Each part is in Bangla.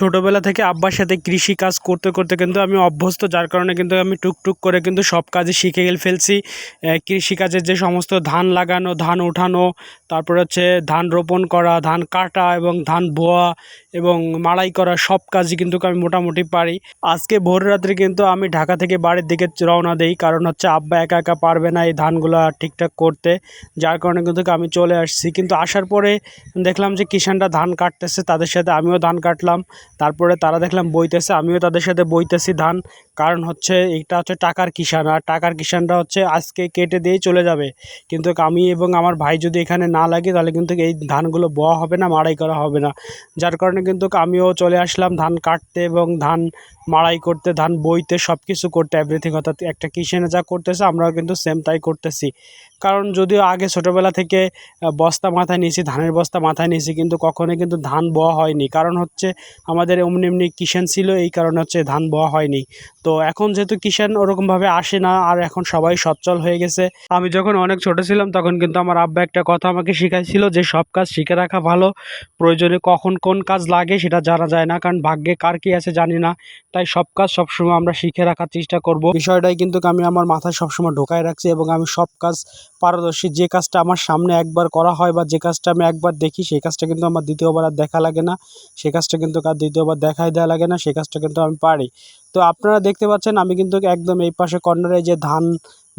ছোটোবেলা থেকে আব্বার সাথে কৃষি কাজ করতে করতে কিন্তু আমি অভ্যস্ত, যার কারণে কিন্তু আমি টুকটুক করে কিন্তু সব কাজই শিখে ফেলছি। কৃষিকাজের যে সমস্ত ধান লাগানো, ধান ওঠানো, তারপর হচ্ছে ধান রোপণ করা, ধান কাটা এবং ধান বোয়া এবং মাড়াই করা, সব কাজই কিন্তু আমি মোটামুটি পারি। আজকে ভোর রাত্রে কিন্তু আমি ঢাকা থেকে বাড়ির দিকে রওনা দেই, কারণ হচ্ছে আব্বা একা একা পারবে না এই ধানগুলো ঠিকঠাক করতে, যার কারণে কিন্তু আমি চলে আসছি। কিন্তু আসার পরে দেখলাম যে কিষানরা ধান কাটতেছে, তাদের সাথে আমিও ধান কাটলাম। তারপরে তারা দেখলাম বইতেছে, আমিও তাদের সাথে বইতেছি ধান। কারণ হচ্ছে এটা হচ্ছে টাকার কিষান, আর টাকার কিষানরা হচ্ছে আজকে কেটে দিয়েই চলে যাবে। কিন্তু আমি এবং আমার ভাই যদি এখানে না লাগে তাহলে কিন্তু এই ধানগুলো বোয়া হবে না, মাড়াই করা হবে না। যার কারণে কিন্তু আমিও চলে আসলাম ধান কাটতে এবং ধান মাড়াই করতে, ধান বইতে, সব কিছু করতে, এভরিথিং। অর্থাৎ একটা কিষানে যা করতেছে আমরাও কিন্তু সেম তাই করতেছি। কারণ যদিও আগে ছোটোবেলা থেকে বস্তা মাথায় নিয়েছি, ধানের বস্তা মাথায় নিয়েছি, কিন্তু কখনোই কিন্তু ধান বোয়া হয়নি। কারণ হচ্ছে আমাদের এমনি কিষান ছিল, এই কারণে হচ্ছে ধান বোয়া হয়নি। তো এখন যেহেতু কিষান ওরকমভাবে আসে না, আর এখন সবাই সচ্ছল হয়ে গেছে। আমি যখন অনেক ছোট ছিলাম তখন কিন্তু আমার আব্বা একটা কথা আমাকে শিখাইছিল যে সব কাজ শিখে রাখা ভালো। প্রয়োজনে কখন কোন কাজ লাগে সেটা জানা যায় না, কারণ ভাগ্যে কার কী আছে জানি না। তাই সব কাজ সবসময় আমরা শিখে রাখার চেষ্টা করব। বিষয়টাই কিন্তু আমি আমার মাথায় সবসময় ঢোকায় রাখছি এবং আমি সব কাজ পারদর্শী। যে কাজটা আমার সামনে একবার করা হয় বা যে কাজটা আমি একবার দেখি, সেই কাজটা কিন্তু আমার দ্বিতীয়বার আর দেখা লাগে না, সে কাজটা কিন্তু আর দ্বিতীয়বার দেখাই দেওয়া লাগে না, সে কাজটা কিন্তু আমি পারি। তো আপনারা দেখতে পাচ্ছেন আমি কিন্তু একদম এই পাশে কর্নারে যে ধান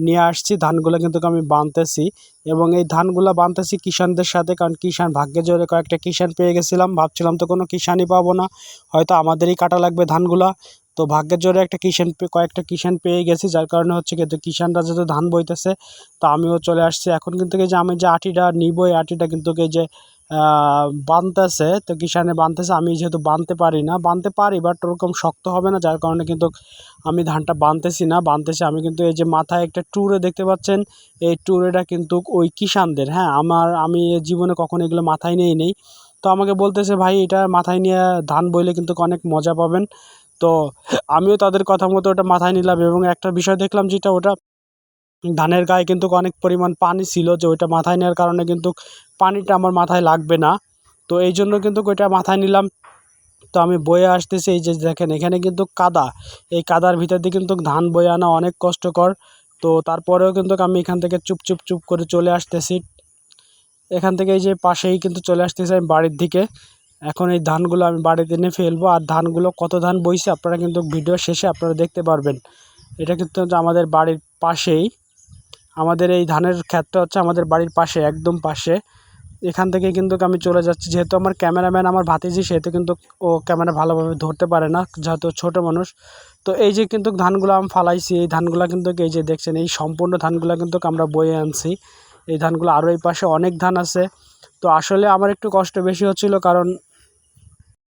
নিয়ে আসছি, ধানগুলো কিন্তু আমি বানতেছি এবং এই ধানগুলো বানতেছি কিষানদের সাথে, কারণ কিষান ভাগ্যে জোরে কয়েকটা কিষান পেয়ে গেছিলাম। ভাবছিলাম তো কোনো কিষানই পাবো না, হয়তো আমাদেরই কাটা লাগবে ধানগুলা। তো ভাগ্যের জোরে একটা কয়েকটা কিষান পেয়ে গেছি, যার কারণে হচ্ছে কিন্তু কিষানরা যেহেতু ধান বইতেছে, তো আমিও চলে আসছি। এখন কিন্তু এই যে আমি যে আটিটা নিব, এই আটিটা কিন্তু এই যে বানতেছে, তো কিষানে বানতেছে। আমি যেহেতু বানতে পারি না, বানতে পারি বাট ওরকম শক্ত হবে না, যার কারণে কিন্তু আমি ধানটা বানতেছি না, বানতেছি আমি কিন্তু এই যে মাথায় একটা টুরে দেখতে পাচ্ছেন, এই টুরেটা কিন্তু ওই কিষানদের। হ্যাঁ, আমি জীবনে কখনো এগুলো মাথায় নিয়ে নেই। তো আমাকে বলতেছে ভাই এটা মাথায় নিয়ে ধান বইলে কিন্তু অনেক মজা পাবেন। তো আমিও তাদের কথা মতো ওটা মাথায় নিলাম এবং একটা বিষয় দেখলাম যেটা ওটা ধানের গায়ে কিন্তু অনেক পরিমাণ পানি ছিল, যে ওইটা মাথায় নেওয়ার কারণে কিন্তু পানিটা আমার মাথায় লাগবে না। তো এই জন্য কিন্তু ওইটা মাথায় নিলাম। তো আমি বয়ে আসতেছি, এই যে দেখেন এখানে কিন্তু কাদা, এই কাদার ভিতর দিয়ে কিন্তু ধান বয়ে আনা অনেক কষ্টকর। তো তারপরেও কিন্তু আমি এখান থেকে চুপ করে চলে আসতেছি। এখান থেকে এই যে পাশেই কিন্তু চলে আসতেছি আমি বাড়ির দিকে। এখন এই ধানগুলো আমি বাড়িতে এনে ফেলবো, আর ধানগুলো কত ধান বইছে আপনারা কিন্তু ভিডিও শেষে আপনারা দেখতে পারবেন। এটা কিন্তু আমাদের বাড়ির পাশেই, আমাদের এই ধানের ক্ষেতটা হচ্ছে আমাদের বাড়ির পাশে, একদম পাশে। এখান থেকে কিন্তু আমি চলে যাচ্ছি, যেহেতু আমার ক্যামেরাম্যান আমার ভাতিজি, সেহেতু কিন্তু ও ক্যামেরা ভালোভাবে ধরতে পারে না, যেহেতু ছোট মানুষ। তো এই যে কিন্তু ধানগুলো আমি ফালাইছি, এই ধানগুলো কিন্তু এই যে দেখছেন, এই সম্পূর্ণ ধানগুলো কিন্তু আমরা বয়ে আনছি। এই ধানগুলো আরও এই পাশে অনেক ধান আছে। তো আসলে আমার একটু কষ্ট বেশি হচ্ছিল, কারণ